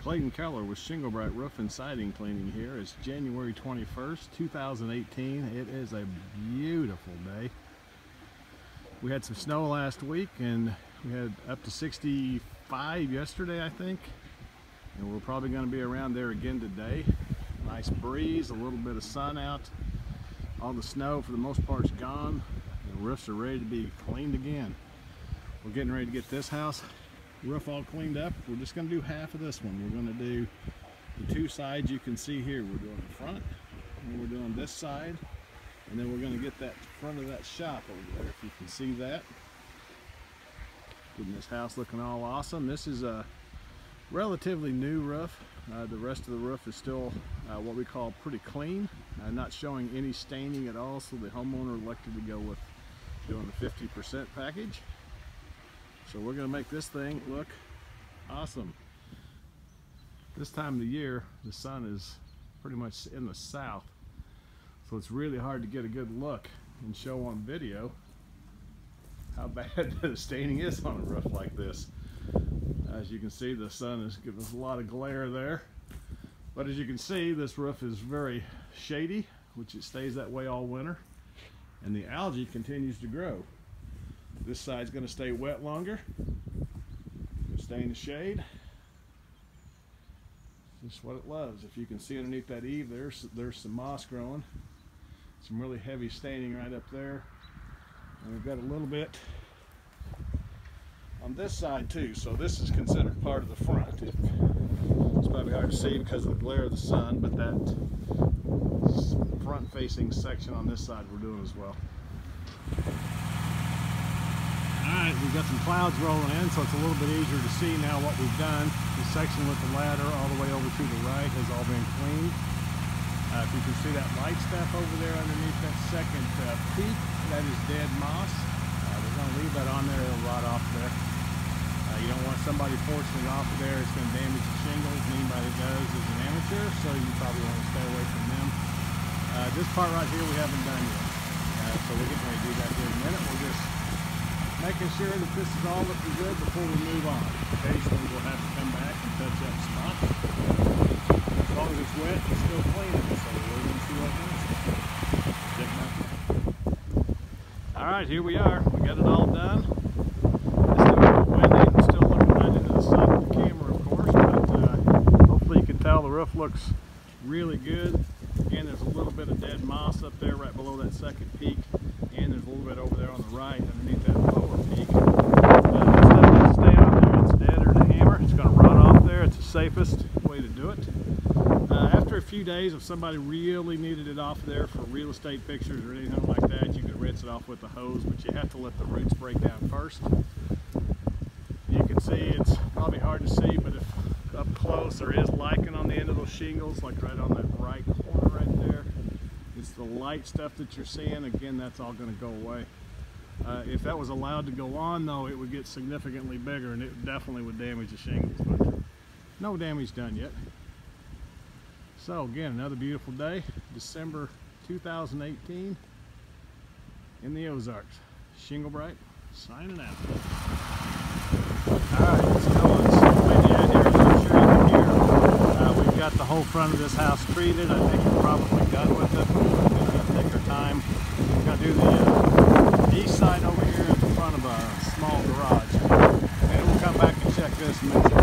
Clayton Keller with Shingle Brite Roof and Siding Cleaning here. It's January 21st, 2018. It is a beautiful day. We had some snow last week and we had up to 65 yesterday, I think. And we're probably going to be around there again today. Nice breeze, a little bit of sun out. All the snow for the most part is gone. The roofs are ready to be cleaned again. We're getting ready to get this house roof all cleaned up. We're just going to do half of this one. We're going to do the two sides you can see here. We're doing the front and we're doing this side, and then we're going to get that front of that shop over there, if you can see that. Getting this house looking all awesome. This is a relatively new roof. The rest of the roof is still what we call pretty clean, not showing any staining at all, so the homeowner elected to go with doing the 50% package. So we're going to make this thing look awesome. This time of the year, the sun is pretty much in the south, so it's really hard to get a good look and show on video how bad the staining is on a roof like this. As you can see, the sun is giving us a lot of glare there. But as you can see, this roof is very shady, which it stays that way all winter, and the algae continues to grow. This side's going to stay wet longer. It'll stay in the shade. Just what it loves. If you can see underneath that eave, there's some moss growing. Some really heavy staining right up there. And we've got a little bit on this side too. So this is considered part of the front. It's probably hard to see because of the glare of the sun, but that front-facing section on this side we're doing as well. Alright, we've got some clouds rolling in, so it's a little bit easier to see now what we've done. This section with the ladder all the way over to the right has all been cleaned. If you can see that light stuff over there underneath that second peak, that is dead moss. We're going to leave that on there, it'll rot off there. You don't want somebody forcing it off of there, it's going to damage the shingles. Anybody that does is an amateur, so you probably want to stay away from them. This part right here we haven't done yet, so we're getting ready to do that here in a minute. We're just making sure that this is all looking good before we move on. Occasionally we'll have to come back and touch up spots. As long as it's wet, it's still cleaning, so we're going to see what happens. Alright, here we are. We got it all done. It's still a little windy. It's still looking right into the sun with the camera, of course, but hopefully you can tell the roof looks really good. Again, there's a little bit of dead moss up there right below that second peak, and there's a little bit over there on the right underneath that lower peak. This stuff doesn't stay on there. It's deader than a hammer. It's going to rot off there. It's the safest way to do it. After a few days, if somebody really needed it off there for real estate pictures or anything like that, you could rinse it off with a hose, but you have to let the roots break down first. You can see, it's probably hard to see, but if up close there is lichen on the end of those shingles, like right on that right corner right there. It's the light stuff that you're seeing. Again, that's all going to go away. If that was allowed to go on, though, it would get significantly bigger and it definitely would damage the shingles, but no damage done yet. So again, another beautiful day, December 2018 in the Ozarks. Shingle Brite signing out. Alright, it's going so windy out here, as I'm sure you can hear. We've got the whole front of this house treated. I think we're probably done with it. We're going to take our time. We're going to do the east side over here in front of a small garage. And we'll come back and check this and make sure